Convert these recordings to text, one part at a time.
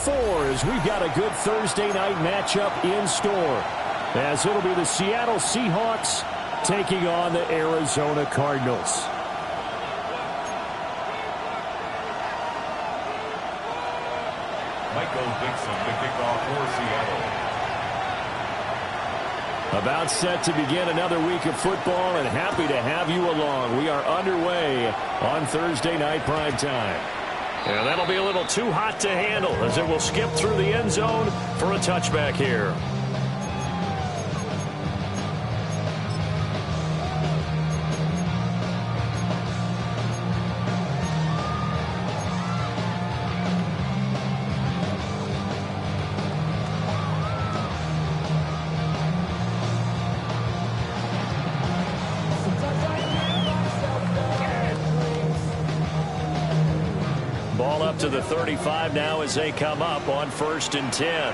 4 as we've got a good Thursday night matchup in store. As it'll be the Seattle Seahawks taking on the Arizona Cardinals. Michael Dixon, the kickoff for Seattle. About set to begin another week of football, and happy to have you along. We are underway on Thursday night primetime. And that'll be a little too hot to handle as it will skip through the end zone for a touchback here. Ball up to the 35 now as they come up on 1st and 10.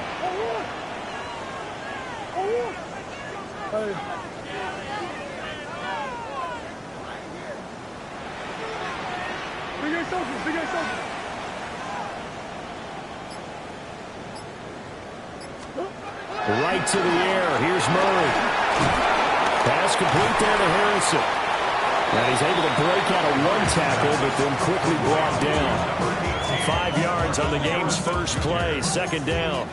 Right to the air. Here's Murray. Pass complete there to Harrison. And he's able to break out of one tackle, but then quickly brought down. 5 yards on the game's first play, 2nd down.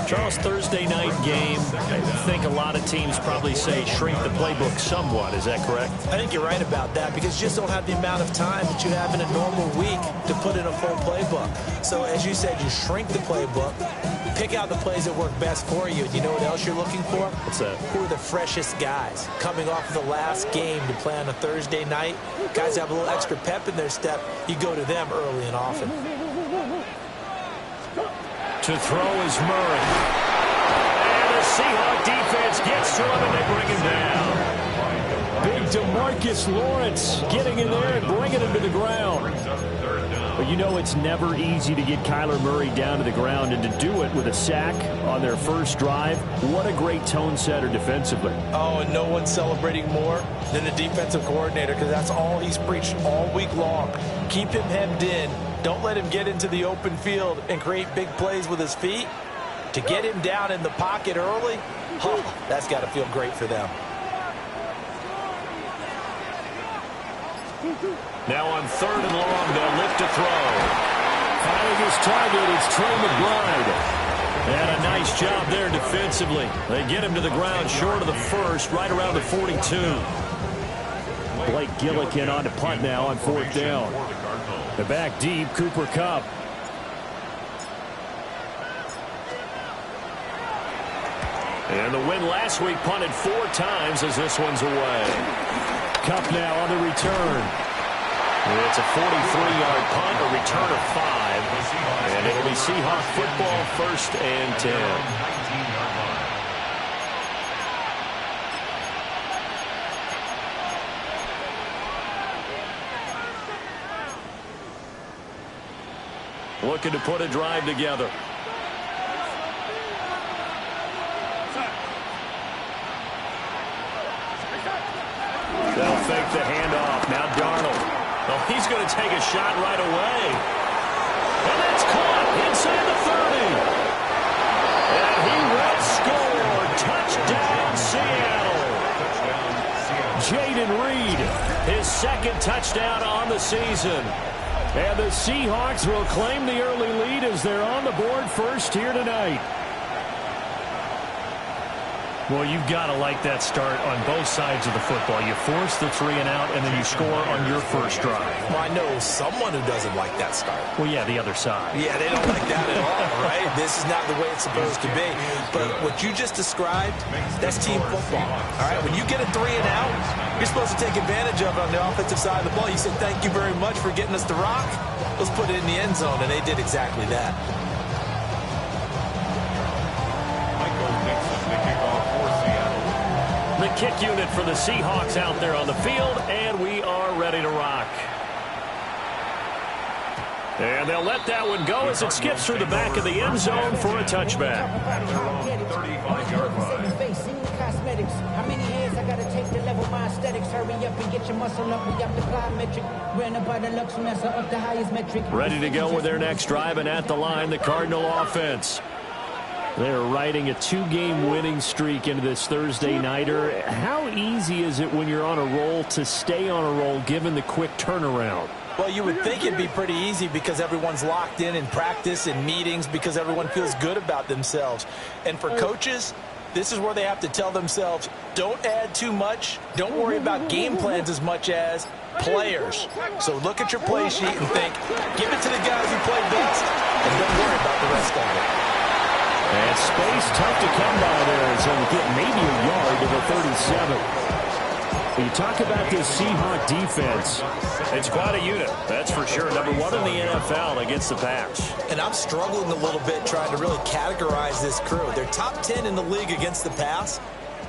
Charles, Thursday night game, I think a lot of teams probably say shrink the playbook somewhat. Is that correct? I think you're right about that because you just don't have the amount of time that you have in a normal week to put in a full playbook. So as you said, you shrink the playbook, pick out the plays that work best for you. You know what else you're looking for? What's that? Who are the freshest guys coming off of the last game to play on a Thursday night? Guys have a little extra pep in their step. You go to them early and often. To throw is Murray. And the Seahawk defense gets to him and they bring him down. Big DeMarcus Lawrence getting in there and bringing him to the ground. But you know it's never easy to get Kyler Murray down to the ground, and to do it with a sack on their first drive, what a great tone setter defensively. Oh, and no one's celebrating more than the defensive coordinator because that's all he's preached all week long. Keep him hemmed in. Don't let him get into the open field and create big plays with his feet. To get him down in the pocket early, that's got to feel great for them. Now on 3rd and long, they'll look to throw. Finding his target is Trey McBride. And a nice job there defensively. They get him to the ground short of the first, right around the 42. Blake Gillikin on to punt now on 4th down. The back deep, Cooper Kupp. And the win last week punted 4 times as this one's away. Kupp now on the return. It's a 43-yard punt, a return of 5. And it'll be Seahawk football, 1st and 10. Looking to put a drive together. They'll fake the handoff. Now Darnold. Oh, he's going to take a shot right away. And that's caught inside the 30. And he will score. Touchdown, Seattle. Jayden Reed, his 2nd touchdown on the season. And the Seahawks will claim the early lead as they're on the board first here tonight. Well, you've got to like that start on both sides of the football. You force the 3 and out, and then you score on your first drive. Well, I know someone who doesn't like that start. Well, yeah, the other side. Yeah, they don't like that at all, right? This is not the way it's supposed to be. But what you just described, that's team football. All right, when you get a 3 and out, you're supposed to take advantage of it on the offensive side of the ball. You said, thank you very much for getting us the rock. Let's put it in the end zone, and they did exactly that. The kick unit for the Seahawks out there on the field, and we are ready to rock. And they'll let that one go as it skips through the back of the end zone for a touchback. 35-yard line. How many hands I gotta take to Never mind aesthetics, hurry up and get your muscle up. We up the plyometric. Ran up by the Lux Mesa up the highest metric. Ready to go with their next drive, and at the line, the Cardinal offense. They're riding a 2-game winning streak into this Thursday nighter. How easy is it when you're on a roll to stay on a roll given the quick turnaround? Well, you would think it'd be pretty easy because everyone's locked in practice and meetings because everyone feels good about themselves. And for coaches, this is where they have to tell themselves, don't add too much. Don't worry about game plans as much as players. So look at your play sheet and think, give it to the guys who play best, and don't worry about the rest of it. And space tough to come by there. So we get maybe a yard to the 37. You talk about this Seahawk defense. It's quite a unit, that's for sure. Number 1 in the NFL against the pass. And I'm struggling a little bit trying to really categorize this crew. They're top 10 in the league against the pass,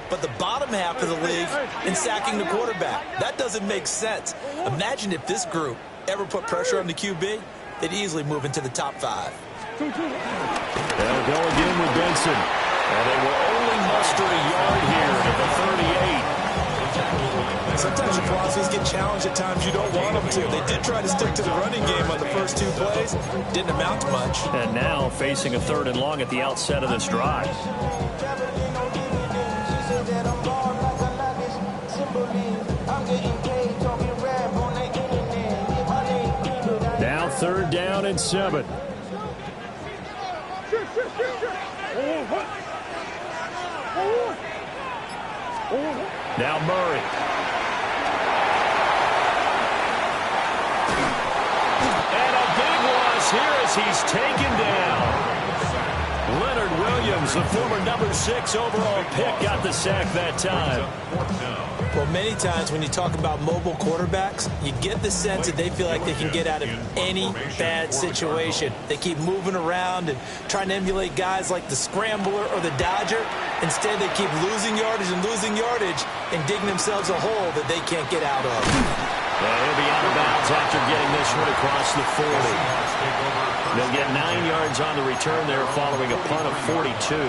but the bottom half of the league in sacking the quarterback. That doesn't make sense. Imagine if this group ever put pressure on the QB, they'd easily move into the top 5. They'll go again with Benson. And they will only muster a yard here at the 38. Sometimes your philosophies get challenged at times you don't want them to. They did try to stick to the running game on the first 2 plays. Didn't amount to much. And now facing a 3rd and long at the outset of this drive. Now 3rd down and 7. Now Murray. And a big loss here as he's taken down. Leonard Williams, the former number 6 overall pick, got the sack that time. Well, many times when you talk about mobile quarterbacks, you get the sense that they feel like they can get out of any bad situation. They keep moving around and trying to emulate guys like the Scrambler or the Dodger. Instead, they keep losing yardage and digging themselves a hole that they can't get out of. Well, he'll be out of bounds after getting this one across the 40. They'll get 9 yards on the return there following a punt of 42.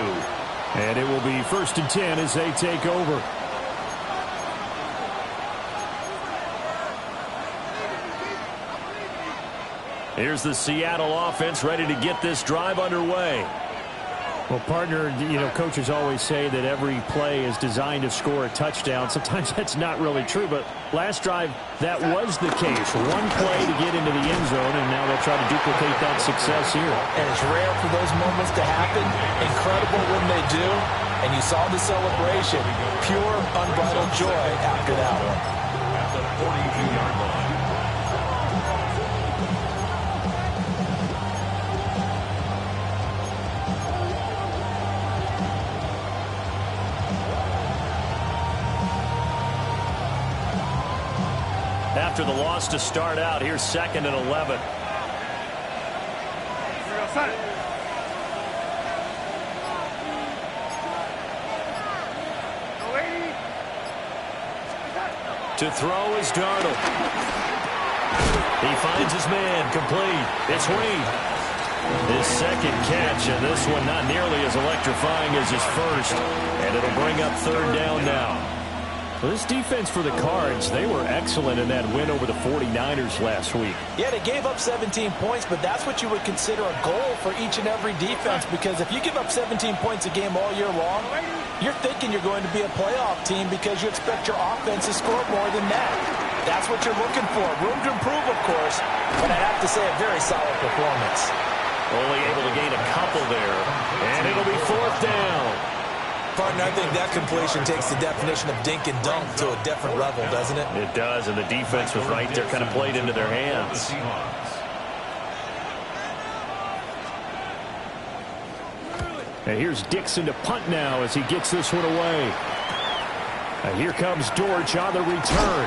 And it will be 1st and 10 as they take over. Here's the Seattle offense ready to get this drive underway. Well, partner, coaches always say that every play is designed to score a touchdown. Sometimes that's not really true, but last drive, that was the case. One play to get into the end zone, and now they'll try to duplicate that success here. And it's rare for those moments to happen. Incredible when they do. And you saw the celebration. Pure, unbridled joy after that one. At the 42-yard line. After the loss to start out, here's 2nd and 11. To throw is Darnold. He finds his man, complete. It's Reed. His 2nd catch, and this one not nearly as electrifying as his first. And it'll bring up 3rd down now. Well, this defense for the Cards, they were excellent in that win over the 49ers last week. Yeah, they gave up 17 points, but that's what you would consider a goal for each and every defense, because if you give up 17 points a game all year long, you're thinking you're going to be a playoff team because you expect your offense to score more than that. That's what you're looking for. Room to improve, of course, but I have to say a very solid performance. Only able to gain a couple there, and it'll be 4th down. Partner, I think that completion takes the definition of dink and dunk to a different level, doesn't it? It does, and the defense was right there, kind of played into their hands. And here's Dixon to punt now as he gets this one away. And here comes Dortch on the return.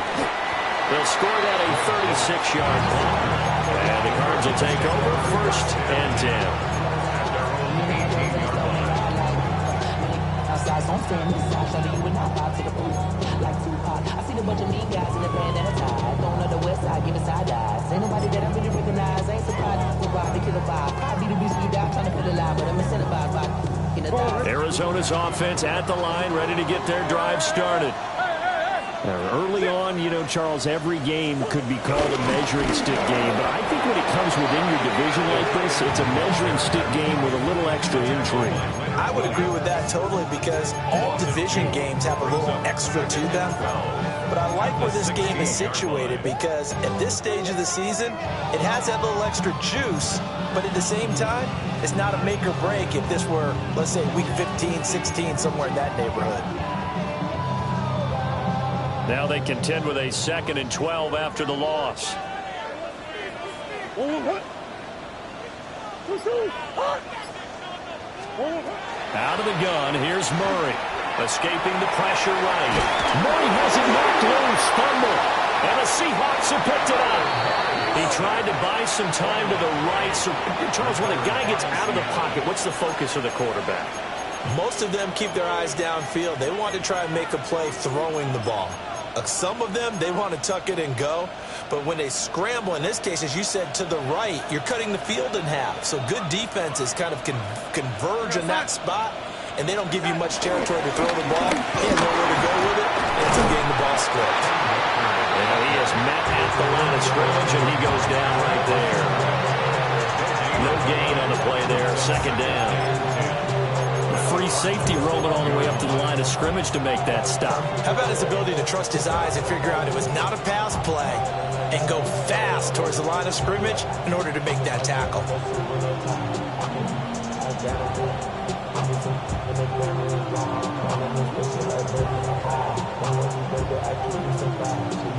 They'll score that a 36-yard punt. And the Cards will take over 1st and 10. I'm staying inside, so you and I vibe to the booth. Like Tupac, I see the bunch of mean guys in the bandana tie. Going on the west side, giving side eyes. Ain't nobody that I really recognize. Ain't surprised to ride the killer vibe. Probably the reason you die trying to feel alive, but I'm incentivized by Arizona's offense at the line, ready to get their drive started. Early on, you know, Charles, every game could be called a measuring stick game, but I think when it comes within your division like this, it's a measuring stick game with a little extra intrigue. I would agree with that totally because all division games have a little extra to them. But I like where this game is situated because at this stage of the season, it has that little extra juice, but at the same time, it's not a make or break if this were, let's say, week 15, 16, somewhere in that neighborhood. Now they contend with a 2nd and 12 after the loss. Out of the gun, here's Murray. Escaping the pressure right. Murray has it knocked loose. Fumble. And the Seahawks have picked it up. He tried to buy some time to the right. So, Charles, when a guy gets out of the pocket, what's the focus of the quarterback? Most of them keep their eyes downfield. They want to try and make a play throwing the ball. Some of them, they want to tuck it and go. But when they scramble, in this case, as you said, to the right, you're cutting the field in half. So good defenses kind of converge in that spot, and they don't give you much territory to throw the ball. He has nowhere to go with it. Ends up getting the ball split. And he is met at the line of scrimmage, and he goes down right there. No gain on the play there. 2nd down. Free safety roaming all the way up to the line of scrimmage to make that stop. How about his ability to trust his eyes and figure out it was not a pass play and go fast towards the line of scrimmage in order to make that tackle.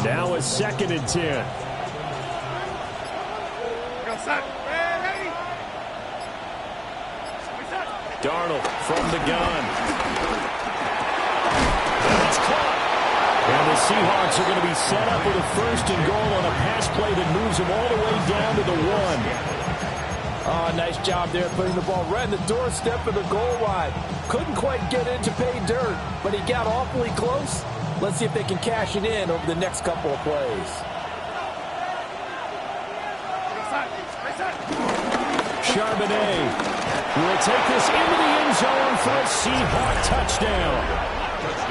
Now a 2nd and 10. Darnold from the gun. And it's caught. And the Seahawks are going to be set up with a 1st and goal on a pass play that moves them all the way down to the 1. Oh, nice job there putting the ball right in the doorstep of the goal line. Couldn't quite get in to pay dirt, but he got awfully close. Let's see if they can cash it in over the next couple of plays. Charbonnet will take this into the end zone for a Seahawk touchdown.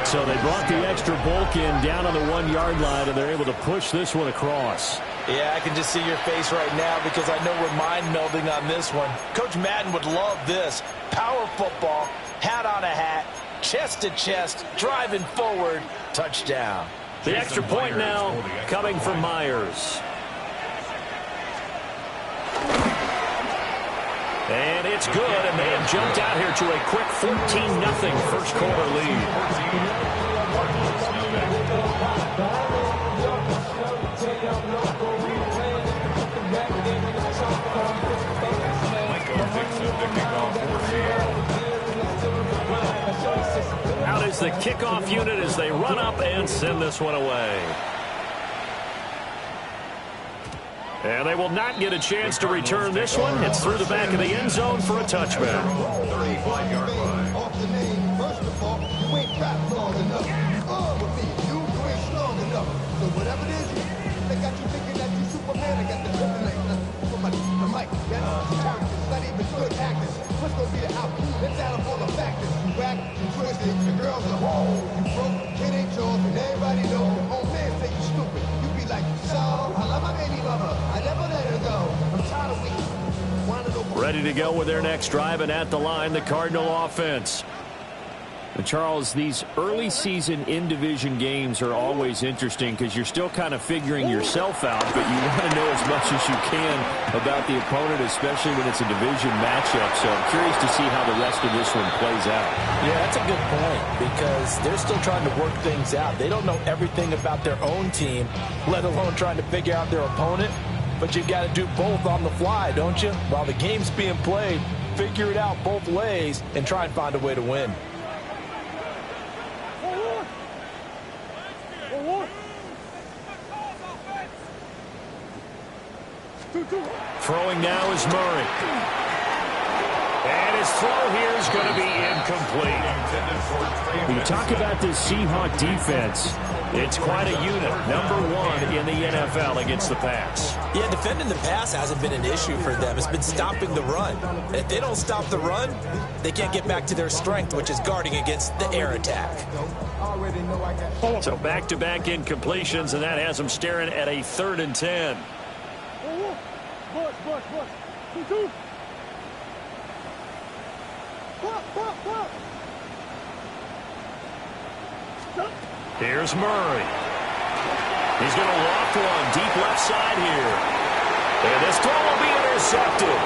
So they brought the extra bulk in down on the 1-yard line, and they're able to push this one across. Yeah, I can just see your face right now because I know we're mind-melding on this one. Coach Madden would love this. Power football, hat on a hat, chest to chest, driving forward, touchdown. The extra point now coming from Myers. And it's good, and they have jumped out here to a quick 14-0 first quarter lead. Out is the kickoff unit as they run up and send this one away. And they will not get a chance to return this one. It's through the back of the end zone for a touchback. 35-yard line. First of all, you ain't rap long enough. With me, you ain't strong enough. So whatever it is, they got you thinking that you Superman. I got the kryptonite for the mic. That's character. It's not even good actors. What's gonna be the outcome? Let's add up all the factors. You whack, you twisted, the girls are whole. You broke, kid ain't yours, and everybody knows. Your own man say you stupid. You be like, so I love my baby mama. I never let her go. I'm tired of waiting. Ready to go with their next drive, and at the line, the Cardinal offense. And Charles, these early season in-division games are always interesting because you're still kind of figuring yourself out, but you want to know as much as you can about the opponent, especially when it's a division matchup. So I'm curious to see how the rest of this one plays out. Yeah, that's a good point because they're still trying to work things out. They don't know everything about their own team, let alone trying to figure out their opponent. But you got to do both on the fly, don't you? While the game's being played, figure it out both ways and try and find a way to win. Throwing now is Murray. And his throw here is going to be incomplete. When you talk about this Seahawk defense, it's quite a unit. #1 in the NFL against the pass. Yeah, defending the pass hasn't been an issue for them. It's been stopping the run. And if they don't stop the run, they can't get back to their strength, which is guarding against the air attack. So back-to-back incompletions, and that has them staring at a 3rd and 10. Here's Murray. He's going to loft one deep left side here. And this throw will be intercepted.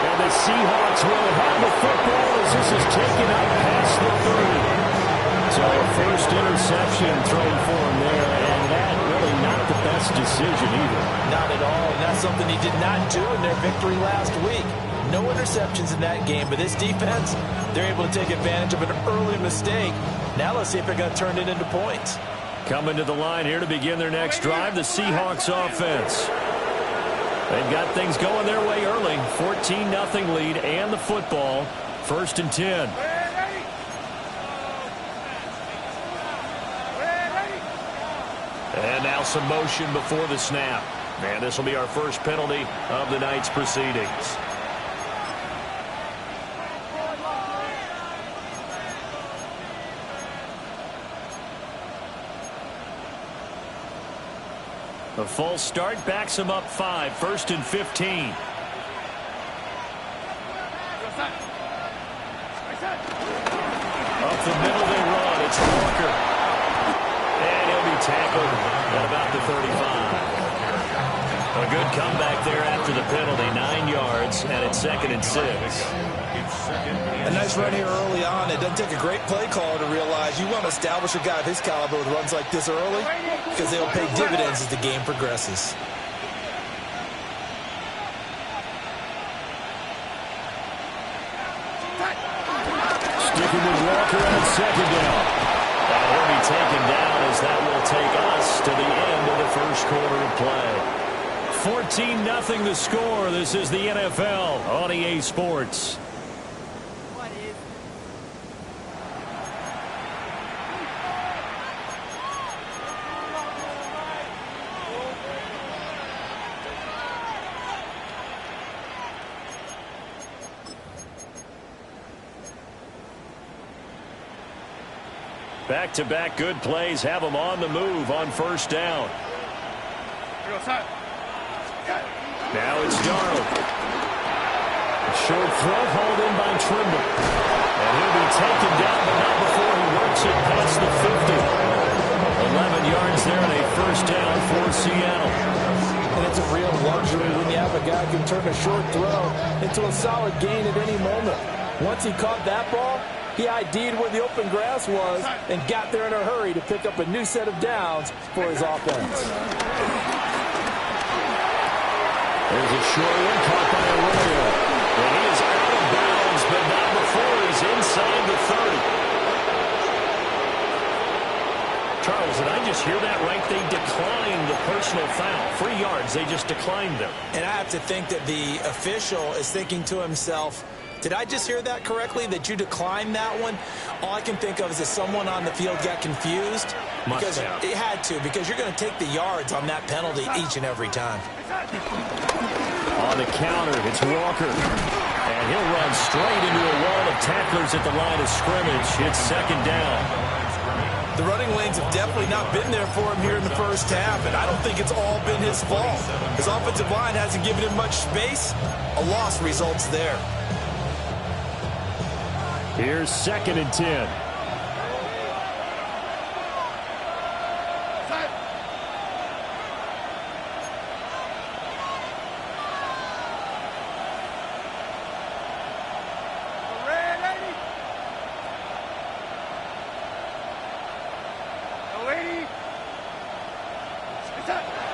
And the Seahawks will have the football as this is taken up past the 30. So a first interception thrown for him there, and that really not the best decision either. Not at all, and that's something he did not do in their victory last week. No interceptions in that game, but this defense, they're able to take advantage of an early mistake. Now let's see if they're going to turn it into points. Coming to the line here to begin their next drive, the Seahawks offense. They've got things going their way early. 14-0 lead and the football. 1st and 10. And now some motion before the snap. And this will be our first penalty of the night's proceedings. A false start backs him up 5. 1st and 15. Up the middle they run. It's Walker. And he'll be tackled at about the 35. A good comeback there after the penalty. 9 yards, and it's 2nd and 6. A nice run here early on. It doesn't take a great play caller to realize you want to establish a guy of his caliber with runs like this early because they'll pay dividends as the game progresses. Sticking with Walker on 2nd down. And he'll be taken down as that will take us to the end of the first quarter of play. 14-0 the score. This is the NFL on EA Sports. Back-to-back good plays have them on the move on 1st down. Now it's Darnold. A short throw hauled in by Trimble. And he'll be taken down, but not before he works it past the 50. 11 yards there and a 1st down for Seattle. And it's a real luxury when you have a guy who can turn a short throw into a solid gain at any moment. Once he caught that ball, he ID'd where the open grass was and got there in a hurry to pick up a new set of downs for his offense. There's a short one caught by Arroyo. And he is out of bounds, but not before he's inside the 30. Charles, did I just hear that right? They declined the personal foul. 3 yards, they just declined them. And I have to think that the official is thinking to himself, did I just hear that correctly, that you declined that one? All I can think of is that someone on the field got confused. Because it had to, because you're going to take the yards on that penalty each and every time. On the counter, it's Walker. And he'll run straight into a wall of tacklers at the line of scrimmage. It's 2nd down. The running lanes have definitely not been there for him here in the first half, and I don't think it's all been his fault. His offensive line hasn't given him much space. A loss results there. Here's 2nd and 10.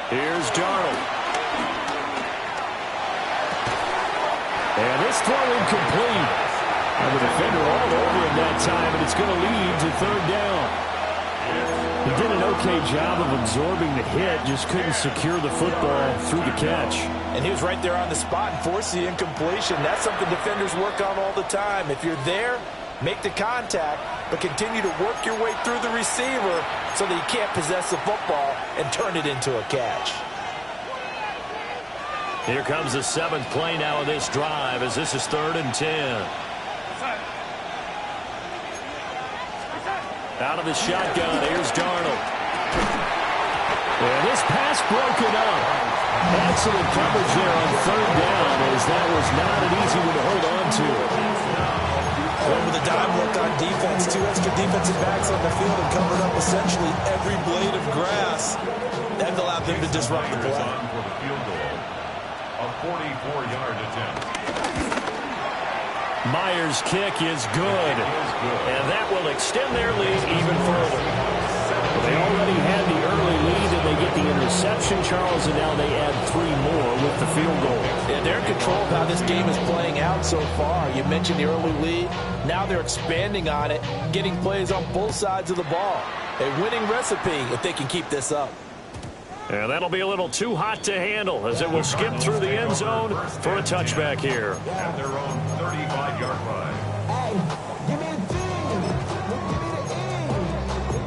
Here's Darnold. And this throw incomplete. And the defender all over him that time, and it's going to lead to 3rd down. He did an okay job of absorbing the hit, just couldn't secure the football through the catch. And he was right there on the spot and forced the incompletion. That's something defenders work on all the time. If you're there, make the contact, but continue to work your way through the receiver so that you can't possess the football and turn it into a catch. Here comes the 7th play now of this drive as this is 3rd and 10. Out of the shotgun, here's Darnold. And this pass broken up. Excellent coverage there on 3rd down as that was not an easy one to hold on to. Well, with a dime look on defense, 2 extra defensive backs on the field and covered up essentially every blade of grass. That allowed them to disrupt the play. A 44-yard attempt. Myers' kick is good, and that will extend their lead even further. They already had the early lead, and they get the interception, Charles, and now they add 3 more with the field goal. Yeah, they're in control of how this game is playing out so far. You mentioned the early lead. Now they're expanding on it, getting plays on both sides of the ball. A winning recipe if they can keep this up. And that'll be a little too hot to handle as it will skip through the end zone for a touchback here. At their own 35-yard line. Hey, give me a G. Give me the E.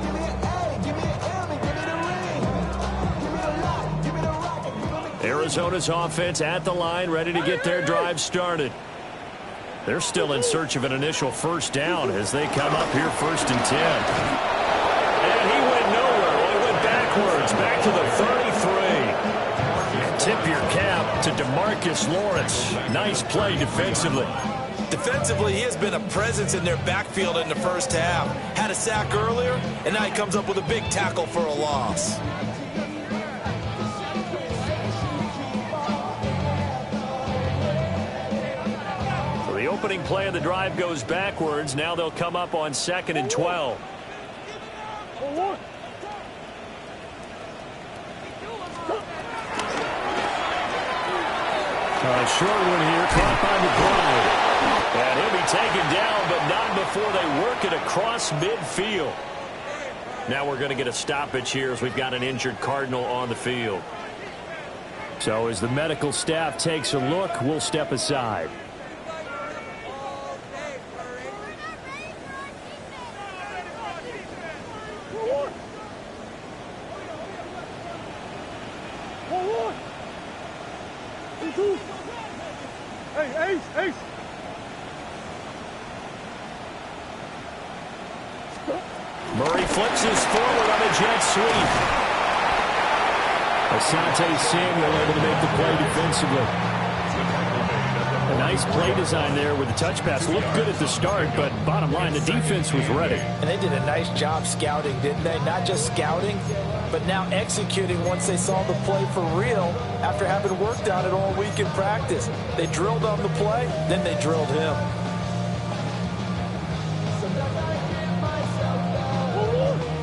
Give me an A. Give me an M. And give me the ring. Give me the lock. Give me the rock. And give me the Arizona's offense at the line, ready to get their drive started. They're still in search of an initial first down as they come up here 1st and 10. And he went nowhere. Well, he went backwards, back to the 33. Tip your cap to DeMarcus Lawrence. Nice play defensively. Defensively, he has been a presence in their backfield in the first half. Had a sack earlier, and now he comes up with a big tackle for a loss. So the opening play of the drive goes backwards. Now they'll come up on 2nd and 12. A short one here, caught by McBride. And he'll be taken down, but not before they work it across midfield. Now we're going to get a stoppage here as we've got an injured Cardinal on the field. So as the medical staff takes a look, we'll step aside. Murray flips his forward on a jet sweep. Asante Samuel able to make the play defensively. A nice play design there with the touch pass. Looked good at the start, but bottom line, the defense was ready. And they did a nice job scouting, didn't they? Not just scouting, but now executing once they saw the play for real after having worked on it all week in practice. They drilled on the play, then they drilled him.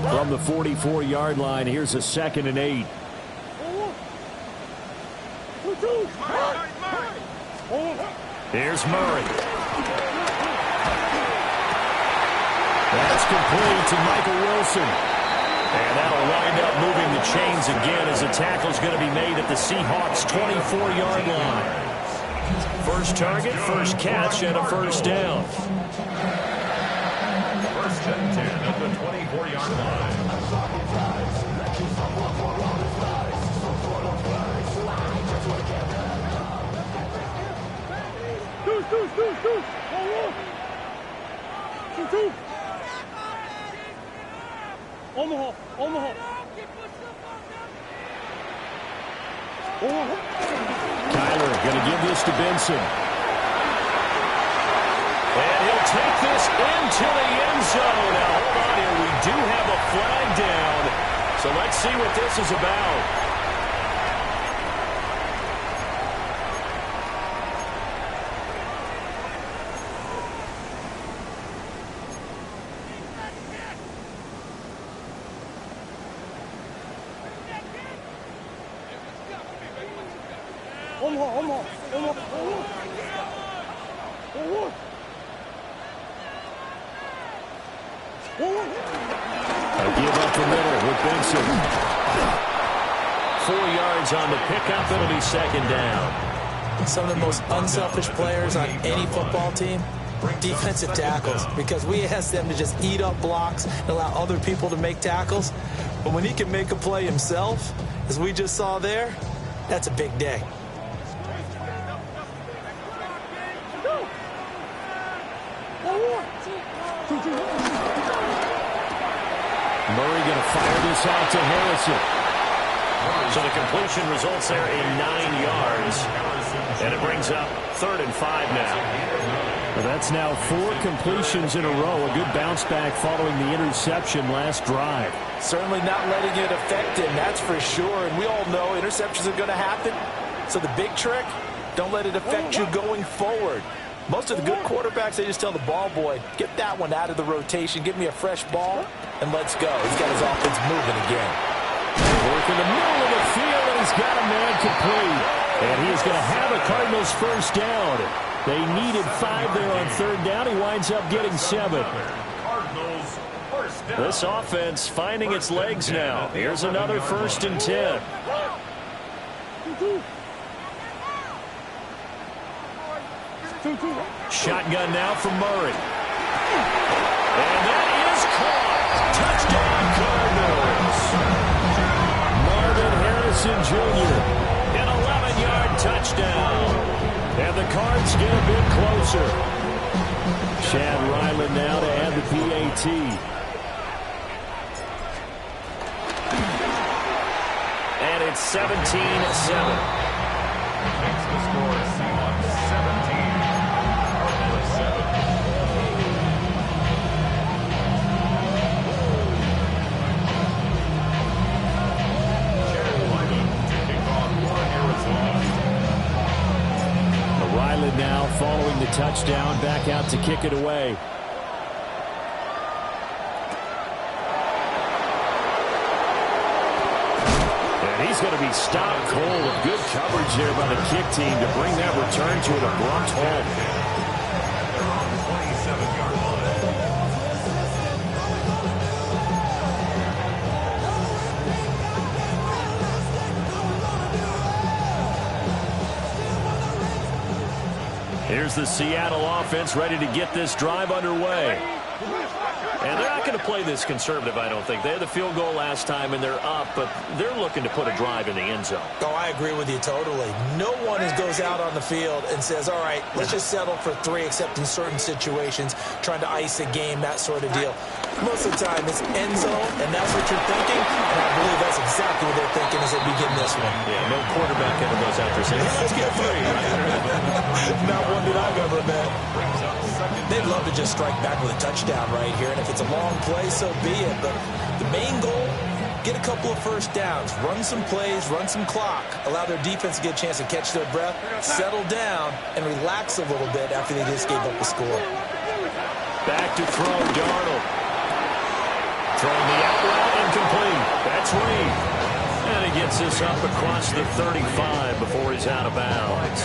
From the 44-yard line, here's a 2nd and 8. Here's Murray. That's complete to Michael Wilson. And that'll wind up moving the chains again as the tackle's going to be made at the Seahawks' 24-yard line. First target, first catch, and a first down. 1st and 10 at the 24-yard line. Omaha. Kyler going to give this to Benson. And he'll take this into the end zone. Now, hold on here. We do have a flag down. So let's see what this is about. A They'll give up the middle with Benson. 4 yards on the pickup. It'll be second down. Some of the most unselfish players on any football team, defensive tackles, because we ask them to just eat up blocks and allow other people to make tackles. But when he can make a play himself, as we just saw there, that's a big day. Murray going to fire this out to Harrison. So the completion results there in 9 yards. And it brings up 3rd and 5 now. Well, that's now 4 completions in a row. A good bounce back following the interception last drive. Certainly not letting it affect him, that's for sure. And we all know interceptions are going to happen. So the big trick, don't let it affect you going forward. Most of the good quarterbacks, they just tell the ball boy, get that one out of the rotation, give me a fresh ball, and let's go. He's got his offense moving again. Work in the middle of the field, and he's got a man complete. And he is going to have a Cardinals first down. They needed 5 there on 3rd down. He winds up getting 7. Cardinals first down. This offense finding its legs now. Here's another 1st and 10. Shotgun now from Murray. And that is caught. Touchdown Cardinals. Marvin Harrison Jr. An 11-yard touchdown. And the Cards get a bit closer. Chad Ryland now to add the PAT. And it's 17-7. Makes the score Seahawks 17. Cardinals 7. Chad Ryland to kick off for Arizona. Ryland now following the touchdown, back out to kick it away. And he's going to be stopped cold. With good coverage there by the kick team to bring that return to an abrupt halt. They're on the 27-yard line. Here's the Seattle offense ready to get this drive underway. And they're not going to play this conservative, I don't think. They had the field goal last time, and they're up, but they're looking to put a drive in the end zone. Oh, I agree with you totally. No one goes out on the field and says, all right, let's just settle for 3, except in certain situations, trying to ice a game, that sort of deal. Most of the time, it's end zone, and that's what you're thinking, and I believe that's exactly what they're thinking as they begin this one. Yeah, no quarterback ever goes out there saying, let's get 3. Not one that I've ever met. They'd love to just strike back with a touchdown right here, and if it's a long play, so be it. But the main goal, get a couple of first downs, run some plays, run some clock, allow their defense to get a chance to catch their breath, settle down, and relax a little bit after they just gave up the score. Back to throw, Darnold. Throwing the out route, incomplete. That's Reed. And he gets this up across the 35 before he's out of bounds.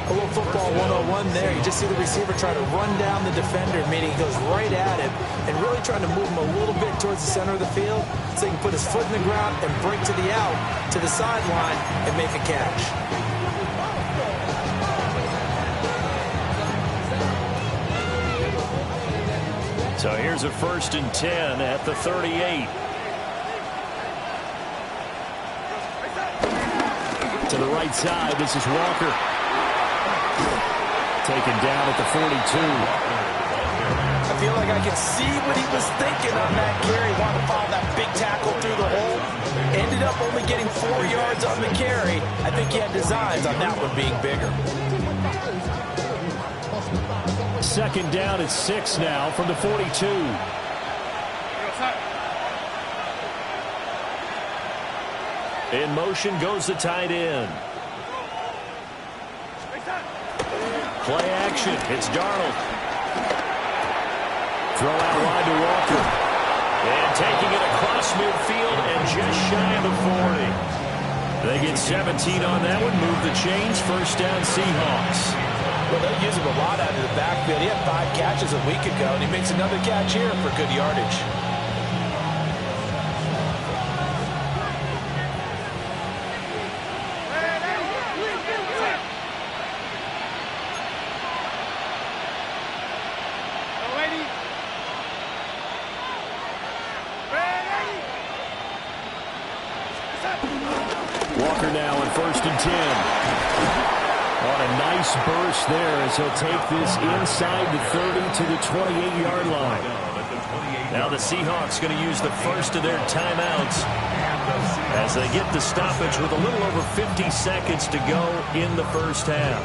A little football 101 there. You just see the receiver try to run down the defender, meaning he goes right at him and really trying to move him a little bit towards the center of the field so he can put his foot in the ground and break to the out, to the sideline, and make a catch. So here's a 1st and 10 at the 38. To the right side, this is Walker. Taken down at the 42. I feel like I can see what he was thinking on that carry. Wanted to follow that big tackle through the hole. Ended up only getting 4 yards on the carry. I think he had designs on that one being bigger. 2nd down at 6 now from the 42. In motion goes the tight end. Play action. It's Darnold. Throw out wide to Walker. And taking it across midfield and just shy of the 40. They get 17 on that one. Move the chains. First down Seahawks. Well, they use him a lot out of the backfield. He had 5 catches a week ago, and he makes another catch here for good yardage. Walker now on 1st and 10. On a nice burst there as he'll take this inside the 30 to the 28-yard line. Now the Seahawks going to use the first of their timeouts as they get the stoppage with a little over 50 seconds to go in the first half.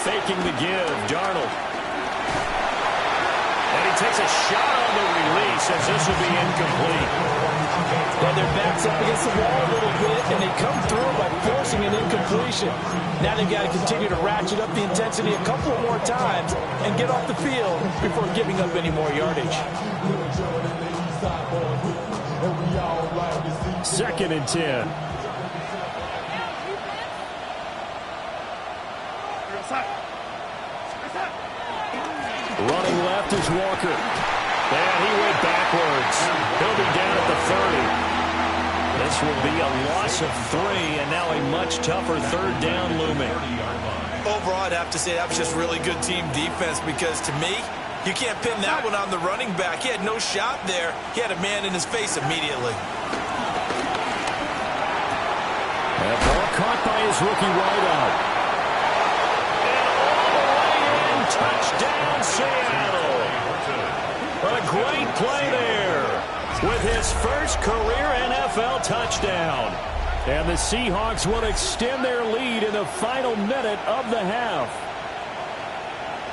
Faking the give, Darnold. And he takes a shot on the release as this will be incomplete. And their backs up against the wall a little bit, and they come through by forcing an incompletion. Now they've got to continue to ratchet up the intensity a couple more times and get off the field before giving up any more yardage. 2nd and 10. Running left is Walker. And he went backwards. He'll be down at the 30. This will be a loss of 3, and now a much tougher 3rd down looming. Overall, I'd have to say that was just really good team defense because, to me, you can't pin that one on the running back. He had no shot there. He had a man in his face immediately. That ball caught by his rookie wideout. Touchdown, Seattle. A great play there with his first career NFL touchdown. And the Seahawks will extend their lead in the final minute of the half.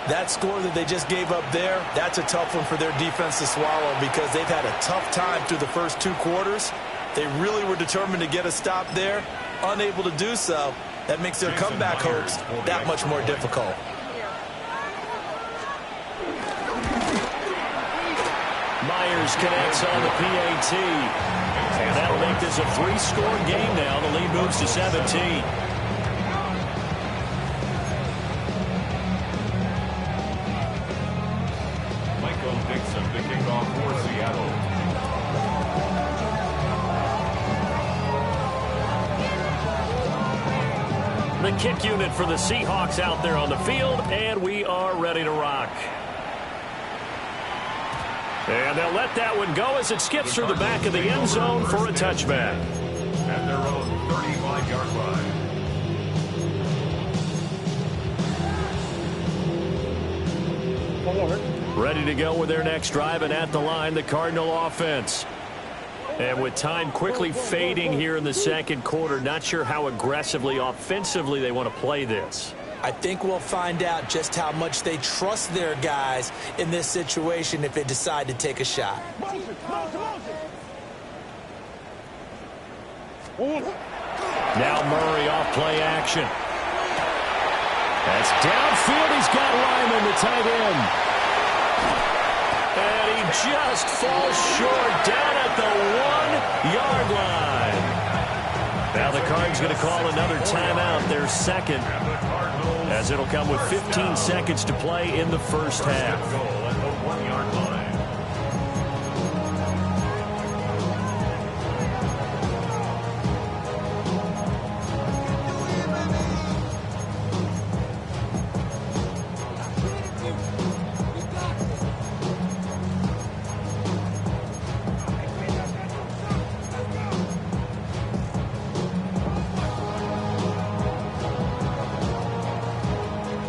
That score that they just gave up there, that's a tough one for their defense to swallow because they've had a tough time through the first 2 quarters. They really were determined to get a stop there, unable to do so. That makes their comeback hopes that much more difficult. Myers connects on the PAT. And that'll make this a 3-score game now. The lead moves to 17. Michael Dixon, the kickoff for Seattle. The kick unit for the Seahawks out there on the field, and we are ready to rock. And they'll let that one go as it skips through the back of the end zone for a touchback. At their own 35-yard line. Ready to go with their next drive, and at the line, the Cardinal offense. And with time quickly fading here in the second quarter, not sure how aggressively, offensively they want to play this. I think we'll find out just how much they trust their guys in this situation if they decide to take a shot. Now Murray off play action. That's downfield. He's got Lyman, the tight end. And he just falls short down at the 1-yard line. Now the Cards going to call another timeout, their second, as it'll come with 15 seconds to play in the first half.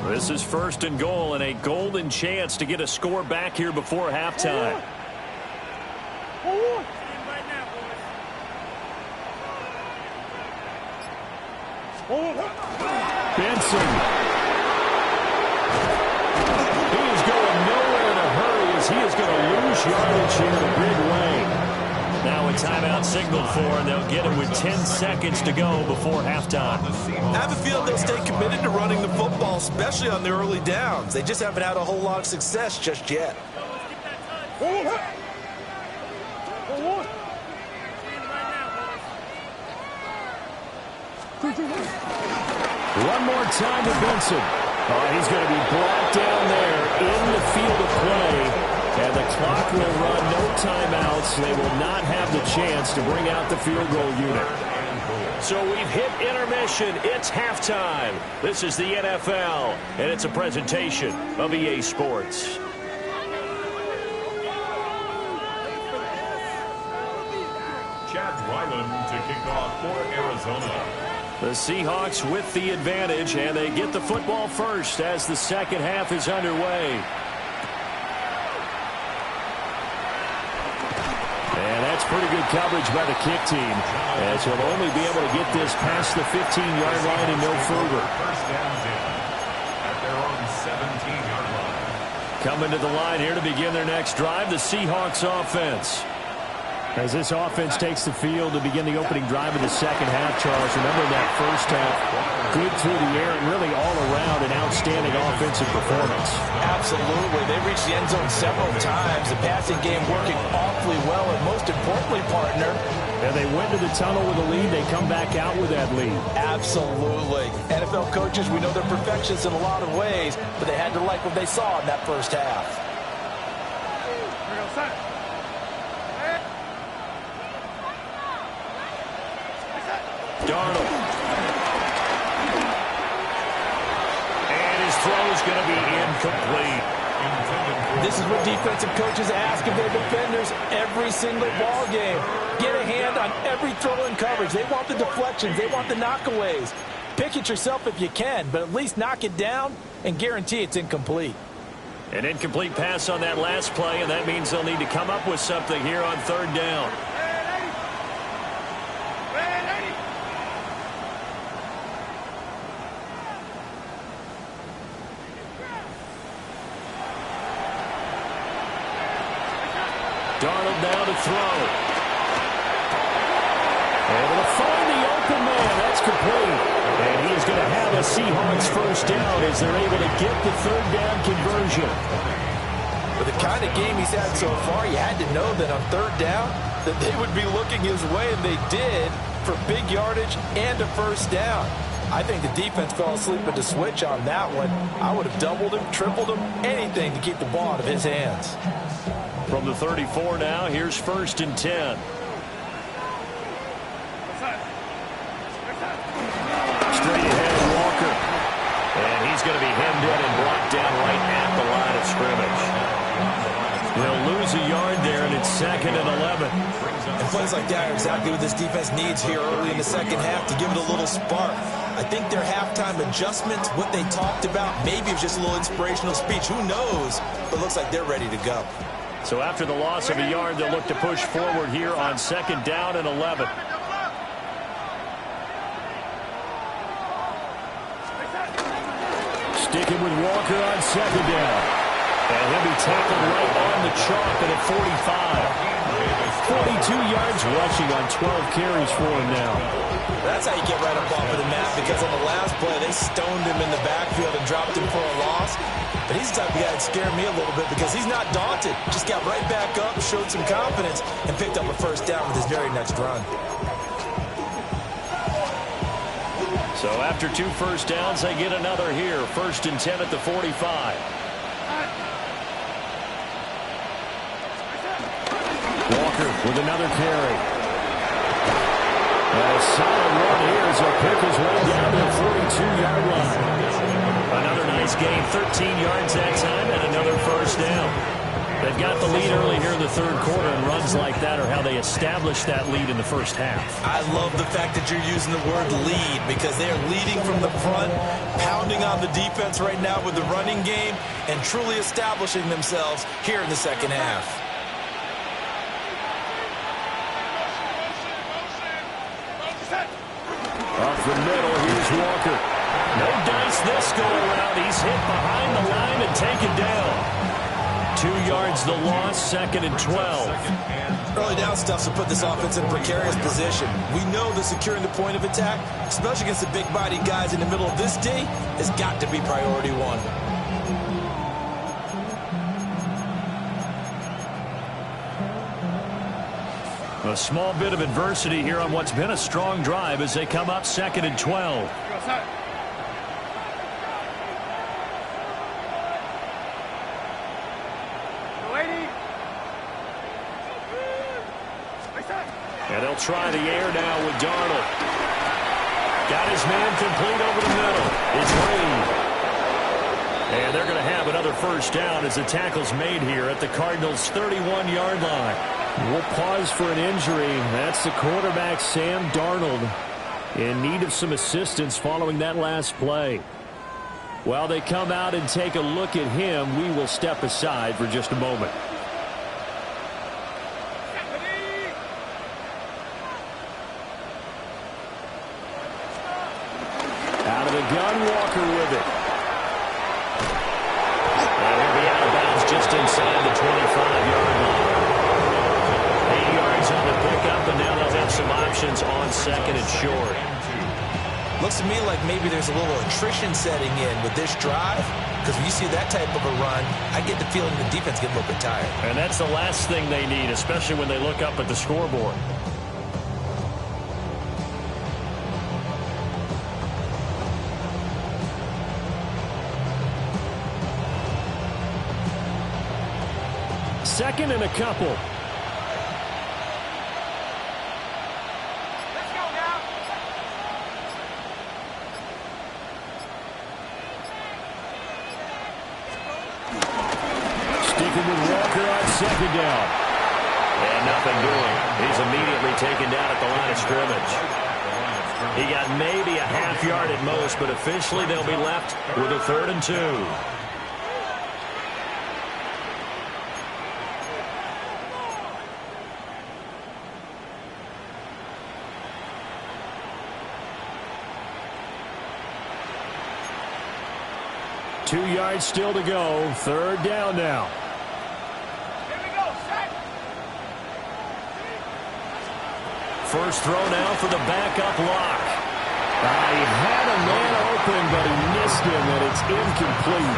This is 1st and goal and a golden chance to get a score back here before halftime. Benson. He is going nowhere in a hurry as he is going to lose yardage here in a big way. Now a timeout signaled for, and they'll get it with 10 seconds to go before halftime. I have a feeling they'll stay committed to running the football, especially on the early downs. They just haven't had a whole lot of success just yet. One more time to Benson. He's going to be brought down there in the field of play. And the clock will run, no timeouts. They will not have the chance to bring out the field goal unit. So we've hit intermission. It's halftime. This is the NFL, and it's a presentation of EA Sports. Chad Ryland to kick off for Arizona. The Seahawks with the advantage, and they get the football first as the second half is underway. And that's pretty good coverage by the kick team, as he'll only be able to get this past the 15-yard line and no further. First down's in at their own 17-yard line. Coming to the line here to begin their next drive, the Seahawks offense. As this offense takes the field to begin the opening drive of the second half, Charles, remember that first half, good through the air and really all around an outstanding offensive performance. Absolutely. They reached the end zone several times. The passing game working awfully well, and most importantly, partner, and they went to the tunnel with a lead. They come back out with that lead. Absolutely. NFL coaches, we know they're perfectionists in a lot of ways, but they had to like what they saw in that first half. Darnold. And his throw is going to be incomplete. This is what defensive coaches ask of their defenders every single ball game. Get a hand on every throw in coverage. They want the deflections. They want the knockaways. Pick it yourself if you can, but at least knock it down and guarantee it's incomplete. An incomplete pass on that last play, and that means they'll need to come up with something here on third down. Darnold now to throw. Able to find the open man. That's complete. And he is going to have a Seahawks first down as they're able to get the third down conversion. With the kind of game he's had so far, you had to know that on third down that they would be looking his way, and they did, for big yardage and a first down. I think the defense fell asleep at the switch on that one. I would have doubled him, tripled him, anything to keep the ball out of his hands. From the 34 now, here's 1st and 10. Straight ahead, Walker. And he's going to be hemmed in and brought down right at the line of scrimmage. They'll lose a yard there, and it's 2nd and 11. And plays like that are exactly what this defense needs here early in the second half to give it a little spark. I think their halftime adjustment, what they talked about, maybe it was just a little inspirational speech. Who knows? But it looks like they're ready to go. So after the loss of a yard, they'll look to push forward here on 2nd down and 11. Sticking with Walker on 2nd down. And he'll be tackled right on the chalk at 45. 42 yards rushing on 12 carries for him now. That's how you get right up off of the mat, because on the last play, they stoned him in the backfield and dropped him for a loss. But he's the type of guy that scared me a little bit because he's not daunted. Just got right back up, showed some confidence, and picked up a first down with his very next run. So after 2 first downs, they get another here. 1st and 10 at the 45. Walker with another carry. And a solid run here as he'll pick his way down to the 42-yard line. Another nice gain, 13 yards that time, and another first down. They've got the lead early here in the third quarter, and runs like that are how they establish that lead in the first half. I love the fact that you're using the word lead, because they are leading from the front, pounding on the defense right now with the running game, and truly establishing themselves here in the second half. Up the middle, here's Walker. No dice this go around. He's hit behind the line and taken down. 2 yards the loss, 2nd and 12. Early down stuff to put this offense in a precarious position. We know that securing the point of attack, especially against the big-bodied guys in the middle of this D, has got to be priority one. A small bit of adversity here on what's been a strong drive as they come up 2nd and 12. And they'll try the air now with Darnold. Got his man complete over the middle. It's Reed. And they're going to have another first down as the tackle's made here at the Cardinals' 31-yard line. We'll pause for an injury. That's the quarterback, Sam Darnold, in need of some assistance following that last play. While they come out and take a look at him, we will step aside for just a moment. Out of the gun, Walker with it. And he'll be out of bounds just inside the 25-yard line. 8 yards on the pickup, and now they'll have some options on second and short. Looks to me like maybe there's a little attrition setting in with this drive, because when you see that type of a run, I get the feeling the defense gets a little bit tired. And that's the last thing they need, especially when they look up at the scoreboard. Second and a couple. Sticking with Walker on second down. And nothing doing. He's immediately taken down at the line of scrimmage. He got maybe a half yard at most, but officially they'll be left with a 3rd and 2. Two yards still to go. 3rd down now. Here we go, set. First throw now for the backup lock. He had a man open, but he missed him, and it's incomplete.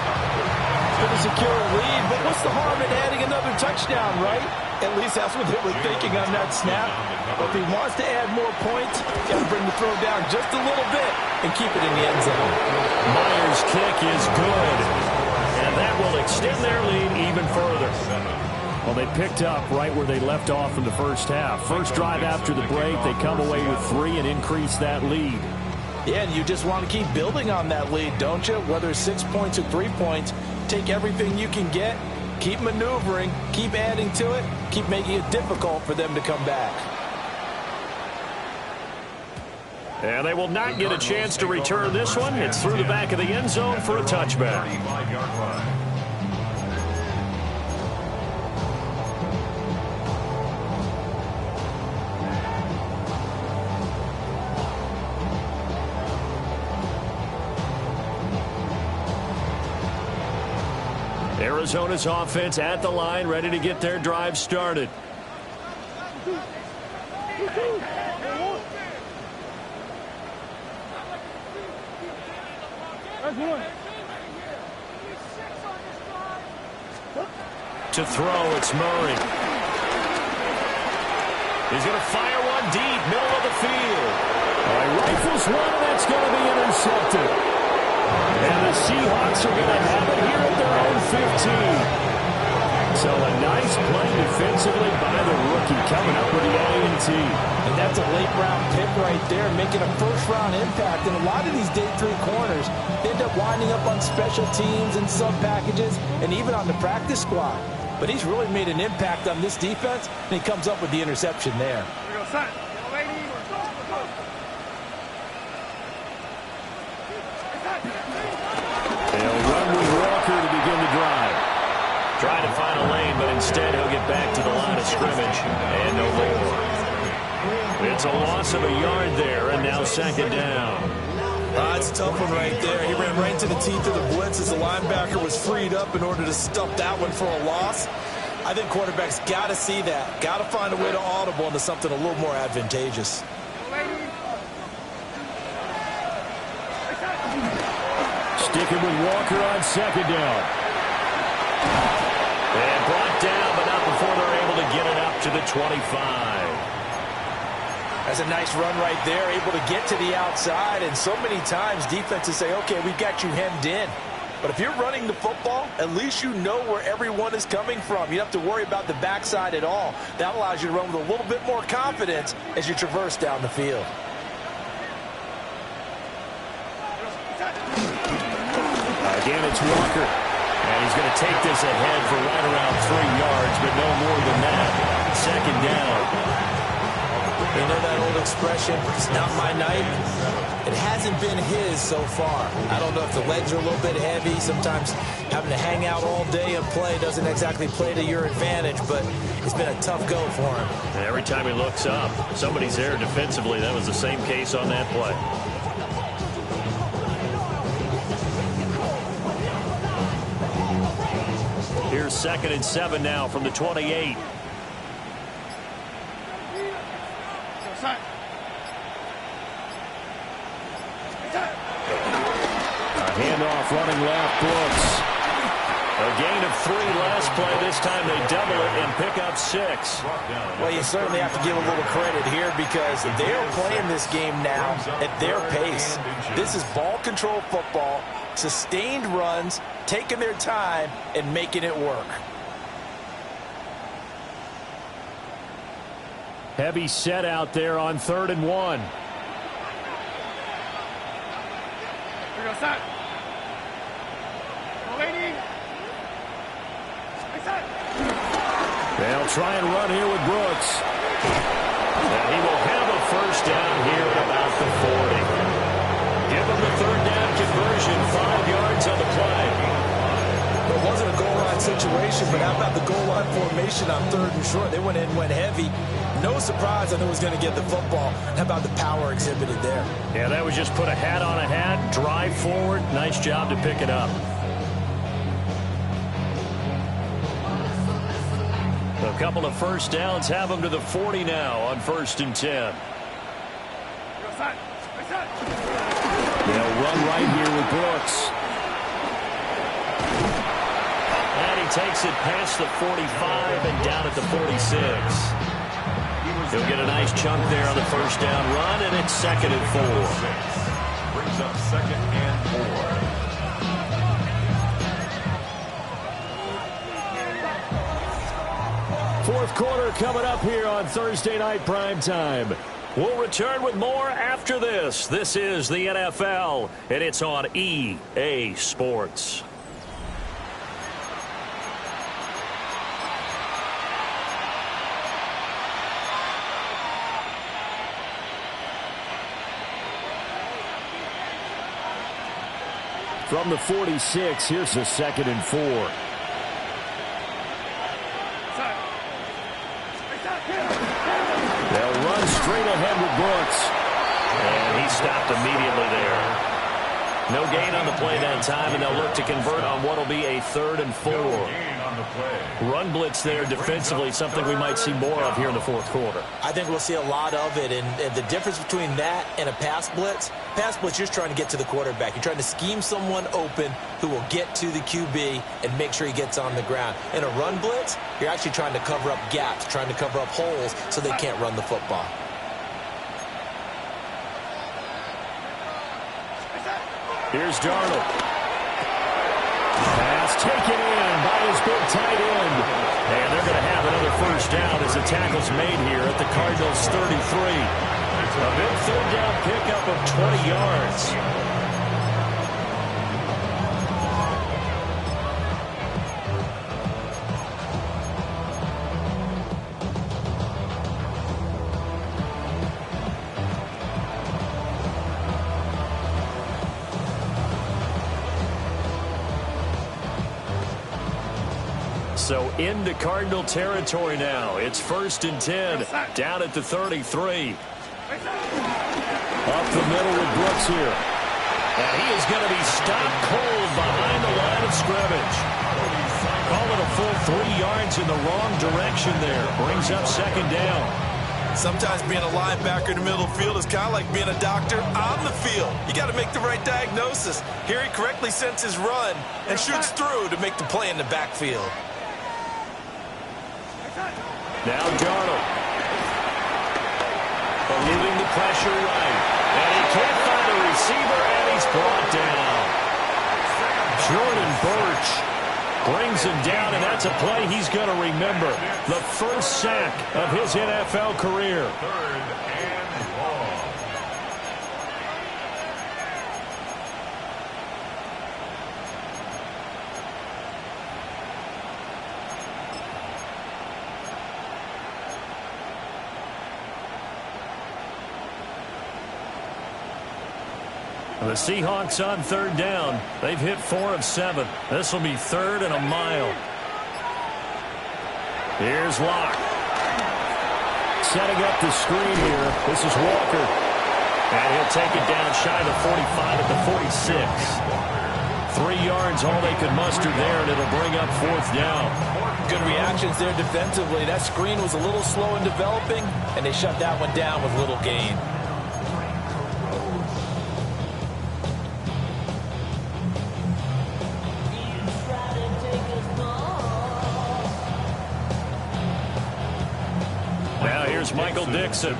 Going to secure a lead, but what's the harm in adding another touchdown, right? At least that's what they were thinking on that snap. But if he wants to add more points, got to bring the throw down just a little bit and keep it in the end zone. Myers' kick is good, and that will extend their lead even further. Well, they picked up right where they left off in the first half. First drive after the break, they come away with 3 and increase that lead. Yeah, and you just want to keep building on that lead, don't you? Whether it's 6 points or 3 points, take everything you can get, keep maneuvering, keep adding to it, keep making it difficult for them to come back. And they will not get a chance to return this one. It's through the back of the end zone for a touchback. 35-yard line. Arizona's offense at the line, ready to get their drive started. To throw, it's Murray. He's going to fire one deep, middle of the field. He rifles one, and that's going to be intercepted. And the Seahawks are going to have it here at their own 15. So a nice play defensively by the rookie coming up with the A&T. And that's a late-round pick right there, making a first-round impact. And a lot of these day 3 corners end up winding up on special teams and sub-packages and even on the practice squad. But he's really made an impact on this defense, and he comes up with the interception there. They'll run with Walker to begin the drive. Trying to find a lane, but instead he'll get back to the line of scrimmage. And no more. It's a loss of a yard there, and now 2nd down. It's a tough one right there. He ran right into the teeth of the blitz as the linebacker was freed up in order to stuff that one for a loss. I think quarterbacks got to see that. Got to find a way to audible into something a little more advantageous. Sticking with Walker on 2nd down. And brought down, but not before they're able to get it up to the 25. That's a nice run right there, able to get to the outside. And so many times defenses say, okay, we've got you hemmed in. But if you're running the football, at least you know where everyone is coming from. You don't have to worry about the backside at all. That allows you to run with a little bit more confidence as you traverse down the field. Walker. And he's going to take this ahead for right around 3 yards, but no more than that. Second down. You know that old expression, it's not my night? It hasn't been his so far. I don't know if the legs are a little bit heavy. Sometimes having to hang out all day and play doesn't exactly play to your advantage, but it's been a tough go for him. And every time he looks up, somebody's there defensively. That was the same case on that play. Here's 2nd and 7 now from the 28. Handoff running left, Brooks. A gain of 3 last play. This time they double it and pick up 6. Well, you certainly have to give a little credit here because they're playing this game now at their pace. This is ball control football, sustained runs, taking their time and making it work. Heavy set out there on 3rd and 1. Here goes that. They'll try and run here with Brooks. And he will have a first down here at about the 40. Give him the 3rd down conversion, 5 yards on the play. It wasn't a goal line situation, but how about the goal line formation on 3rd and short? They went in, went heavy. No surprise on who was going to get the football. How about the power exhibited there? Yeah, that was just put a hat on a hat, drive forward. Nice job to pick it up. A couple of first downs have them to the 40 now on 1st and 10. They'll run right here with Brooks. And he takes it past the 45 and down at the 46. He'll get a nice chunk there on the first down run, and it's 2nd and 4. Brings up 2nd and 4. Fourth quarter coming up here on Thursday Night Primetime. We'll return with more after this. This is the NFL, and it's on EA Sports. From the 46, here's the 2nd and 4. They'll run straight ahead with Brooks. And he stopped immediately there. No gain on the play that time, and they'll look to convert on what will be a 3rd and 4. Run blitz there defensively, something we might see more of here in the 4th quarter. I think we'll see a lot of it, and the difference between that and a pass blitz, you're just trying to get to the quarterback. You're trying to scheme someone open who will get to the QB and make sure he gets on the ground. In a run blitz, you're actually trying to cover up gaps, trying to cover up holes so they can't run the football. Here's Darnold. Pass taken in by his big tight end. And they're going to have another first down as the tackle's made here at the Cardinals' 33. A big 3rd down pickup of 20 yards. So into Cardinal territory now. It's 1st and 10 down at the 33. Up the middle with Brooks here. And he is going to be stopped cold behind the line of scrimmage. Call it a full 3 yards in the wrong direction there. Brings up 2nd down. Sometimes being a linebacker in the middle of the field is kind of like being a doctor on the field. You got to make the right diagnosis. Here he correctly sends his run and shoots through to make the play in the backfield. Now Darnold. Eluding the pressure right. And he can't find a receiver, and he's brought down. Jordan Burch brings him down, and that's a play he's going to remember. The first sack of his NFL career. 3rd and long. The Seahawks on third down. They've hit 4 of 7. This will be 3rd and a mile. Here's Locke. Setting up the screen here. This is Walker. And he'll take it down shy of the 45 at the 46. 3 yards, all they could muster there, and it'll bring up 4th down. Good reactions there defensively. That screen was a little slow in developing, and they shut that one down with little gain. Now here's Michael Dixon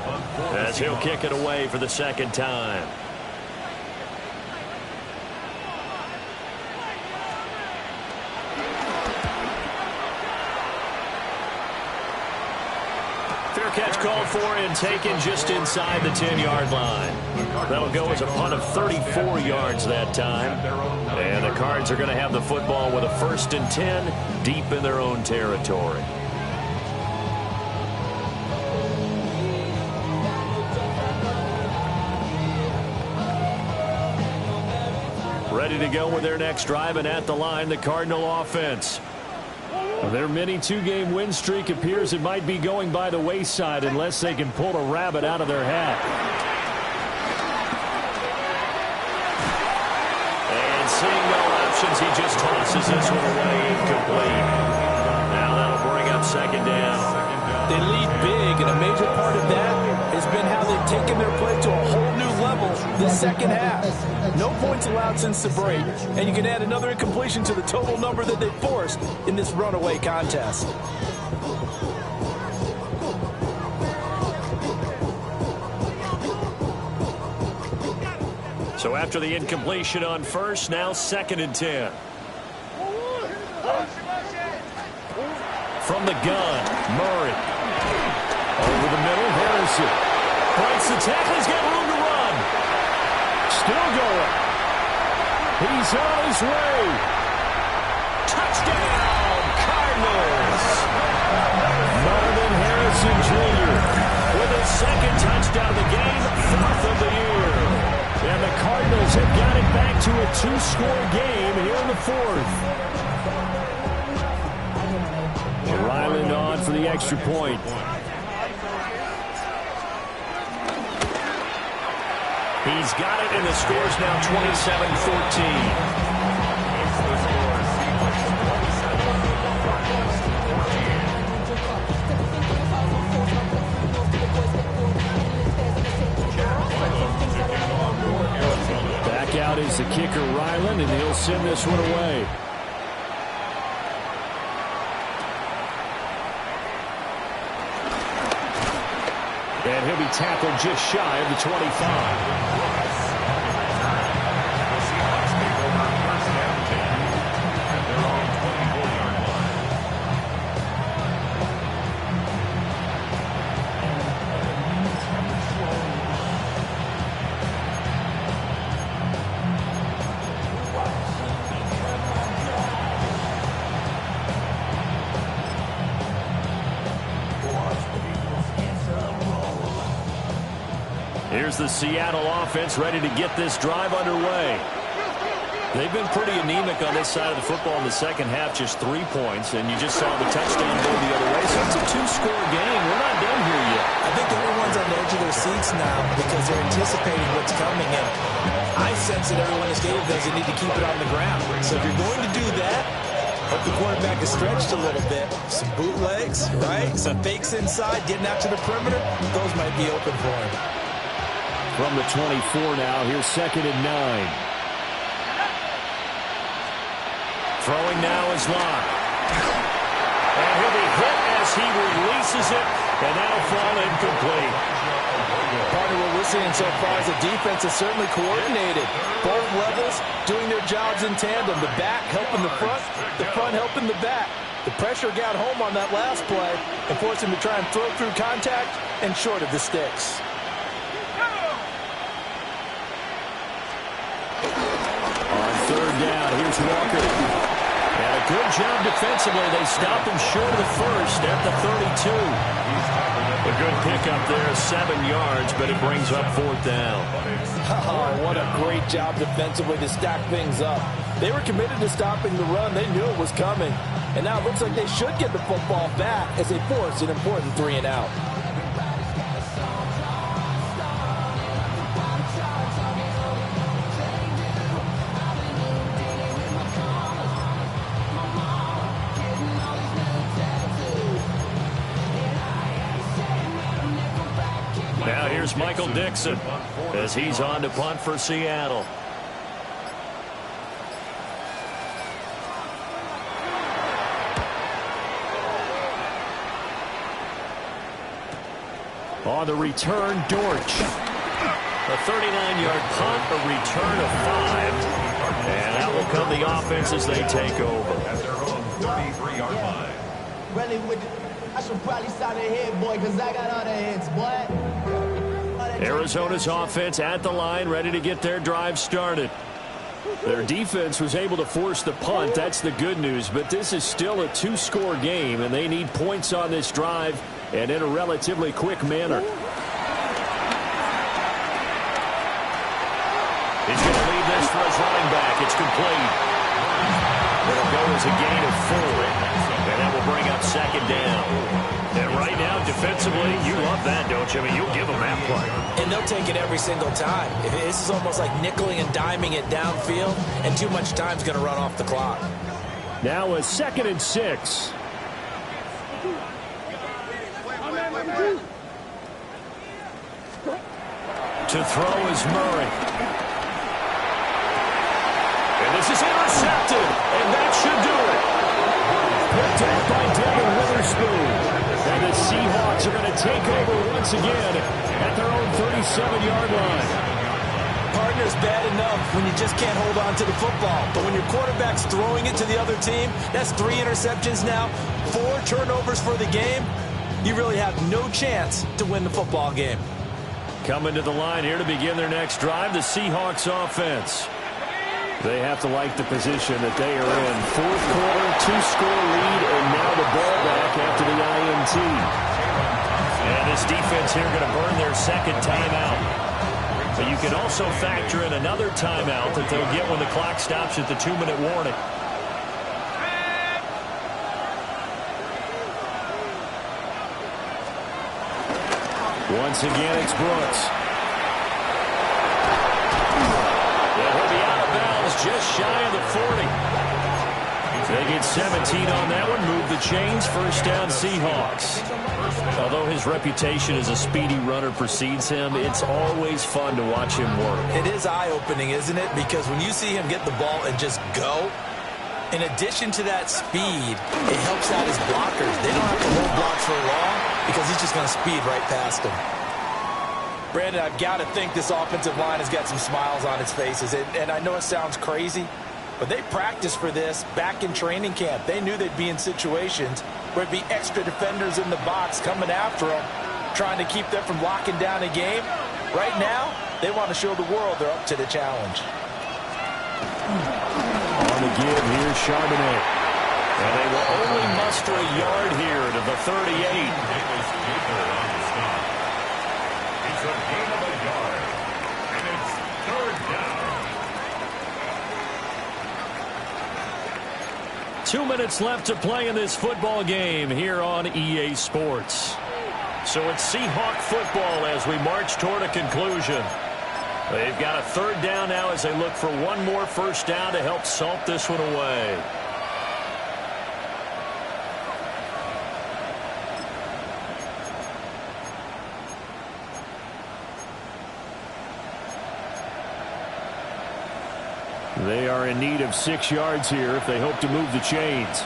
as he'll kick it away for the 2nd time. Fair catch called for and taken just inside the 10-yard line. That'll go as a punt of 34 yards that time. And the Cards are going to have the football with a 1st and 10 deep in their own territory. Ready to go with their next drive, and at the line, the Cardinal offense. Their mini 2-game win streak appears it might be going by the wayside unless they can pull a rabbit out of their hat. And seeing no options, he just tosses this one away incomplete. Now that'll bring up 2nd down. They lead big, and a major part of that has been how they've taken their play to a whole new level this second half. No points allowed since the break, and you can add another incompletion to the total number that they forced in this runaway contest. So after the incompletion on 1st, now 2nd and 10. From the gun, Murray. Over the middle, Harrison. Breaks the tackle, he's got room to run. Still going. He's on his way. Touchdown, Cardinals. Marvin Harrison Jr. with his 2nd touchdown of the game, 4th of the year. And the Cardinals have got it back to a 2-score game here in the 4th. Ryland on for the extra point. He's got it, and the score's now 27-14. Back out is the kicker, Ryland, and he'll send this one away. And he'll be tackled just shy of the 25. Here's the Seattle offense ready to get this drive underway. They've been pretty anemic on this side of the football in the second half, just 3 points, and you just saw the touchdown go the other way. So it's a 2-score game. We're not done here yet. I think everyone's on the edge of their seats now because they're anticipating what's coming in. I sense that everyone in the stadium does they need to keep it on the ground. So if you're going to do that, hope the quarterback is stretched a little bit. Some bootlegs, right? Some fakes inside, getting out to the perimeter. Those might be open for him. From the 24 now, here's 2nd and 9. Throwing now is Locke. And he'll be hit as he releases it, and that'll fall incomplete. Partner, what we're seeing so far is the defense is certainly coordinated. Both levels doing their jobs in tandem. The back helping the front helping the back. The pressure got home on that last play and forced him to try and throw through contact and short of the sticks. On 3rd down, here's Walker. And a good job defensively. They stopped him short of the 1st at the 32. A good pickup there, 7 yards, but it brings up 4th down. Oh, what a great job defensively to stack things up. They were committed to stopping the run. They knew it was coming. And now it looks like they should get the football back as they force an important 3 and out. Now here's Michael Dixon as he's on to punt for Seattle. On the return, Dortch. A 39-yard punt, a return of 5. And out will come the offense as they take over. At their own 33-yard line. Really with I should probably sign a head, boy, because I got all the hits, boy. Arizona's offense at the line, ready to get their drive started. Their defense was able to force the punt. That's the good news. But this is still a 2-score game, and they need points on this drive and in a relatively quick manner. He's going to leave this for his running back. It's complete. It'll go as a gain of 4. And that will bring up 2nd down. And right now, defensively, you love that, don't you? I mean, you'll give them that play. And they'll take it every single time. This is almost like nickeling and diming it downfield, and too much time's going to run off the clock. Now a 2nd and 6. To throw is Murray. And this is intercepted, and that should do it. Picked off by Devin Witherspoon. And the Seahawks are going to take over once again at their own 37-yard line. Partner's bad enough when you just can't hold on to the football. But when your quarterback's throwing it to the other team, that's 3 interceptions now, 4 turnovers for the game. You really have no chance to win the football game. Coming to the line here to begin their next drive, the Seahawks offense. They have to like the position that they are in. 4th quarter, 2-score lead, and now the ball back after the INT. And this defense here going to burn their 2nd timeout. But you can also factor in another timeout that they'll get when the clock stops at the 2-minute warning. Once again, it's Brooks. And he'll be out of bounds just shy of the 40. They get 17 on that one. Move the chains. 1st down, Seahawks. Although his reputation as a speedy runner precedes him, it's always fun to watch him work. It is eye-opening, isn't it? Because when you see him get the ball and just go, in addition to that speed, it helps out his blockers. They don't have to hold blocks for long because he's just going to speed right past them. Brandon, I've got to think this offensive line has got some smiles on its faces. And I know it sounds crazy, but they practiced for this back in training camp. They knew they'd be in situations where it'd be extra defenders in the box coming after them, trying to keep them from locking down a game. Right now, they want to show the world they're up to the challenge. On the give, here's Charbonnet. And they will only muster a yard here to the 38. It's a gain of a yard. And it's 3rd down. 2 minutes left to play in this football game here on EA Sports. So it's Seahawk football as we march toward a conclusion. They've got a 3rd down now as they look for one more 1st down to help salt this one away. They are in need of 6 yards here if they hope to move the chains.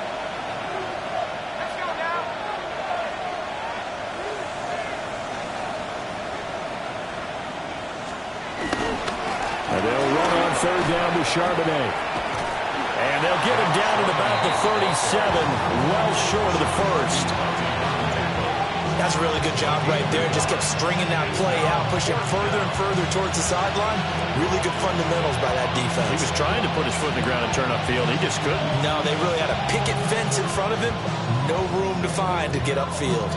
And they'll run on 3rd down to Charbonnet. And they'll get him down at about the 37, well short of the 1st. That's a really good job right there. Just kept stringing that play out, pushing further and further towards the sideline. Really good fundamentals by that defense. He was trying to put his foot in the ground and turn upfield. He just couldn't. No, they really had a picket fence in front of him. No room to find to get upfield.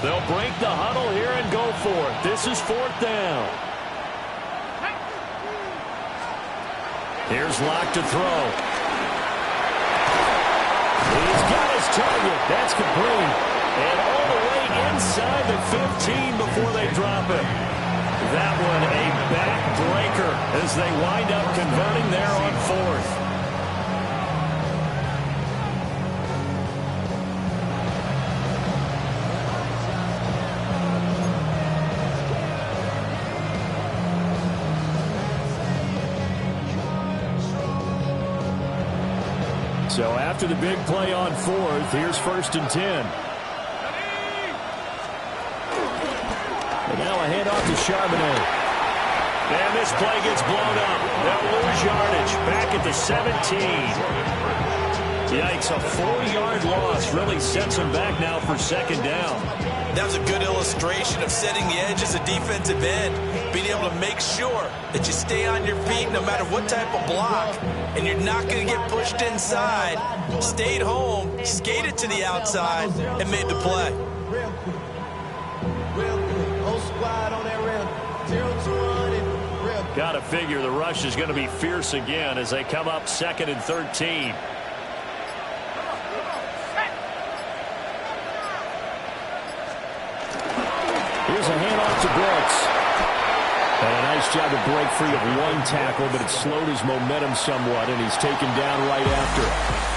They'll break the huddle here and go for it. This is 4th down. Here's Locke to throw. He's got his target. That's complete. And all the way inside the 15 before they drop it. That one a backbreaker as they wind up converting there on 4th. So after the big play on 4th, here's 1st and 10. And now a handoff to Charbonnet. And this play gets blown up. They'll lose yardage back at the 17. Yikes, a 4-yard loss really sets them back now for 2nd down. That was a good illustration of setting the edge as a defensive end, being able to make sure that you stay on your feet no matter what type of block, and you're not going to get pushed inside. Stayed home, skated to the outside, and made the play. Real good. Real good. Whole squad on that rail. 0-2-1 real good. Got to figure the rush is going to be fierce again as they come up 2nd and 13. Here's a handoff to Brooks. And a nice job to break free of 1 tackle, but it slowed his momentum somewhat, and he's taken down right after.